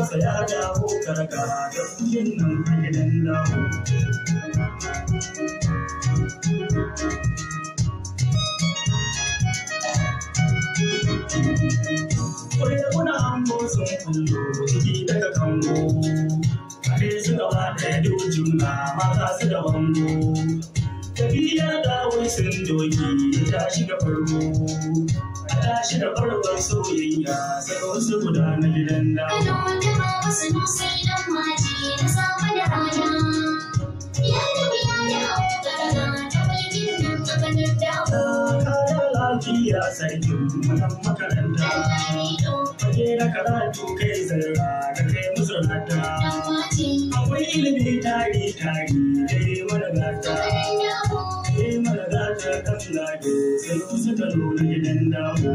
masa ya dawo karga da kujin nan a gidan dawo. Kuna hango sun kullo ciki daga kango, kare su gaba ɗaya dojuna mata su da bango. Tafiyar dawai sun doki ta shiga farko, ta shiga farkon soyayya sai wasu guda na gidan dawo. Kano wanda ba wasu nusai dan maji da safe da rana, ya tafiya da hau garga ta mulkin nan a kanar dawo. Kayan lafiya sarkin mutan makaranta, fage na karatu kai zarra da kai musu rata. Akwai ilimi tari dai mana gata, dai mana gata kan gado sai suka nuna gidan dawo.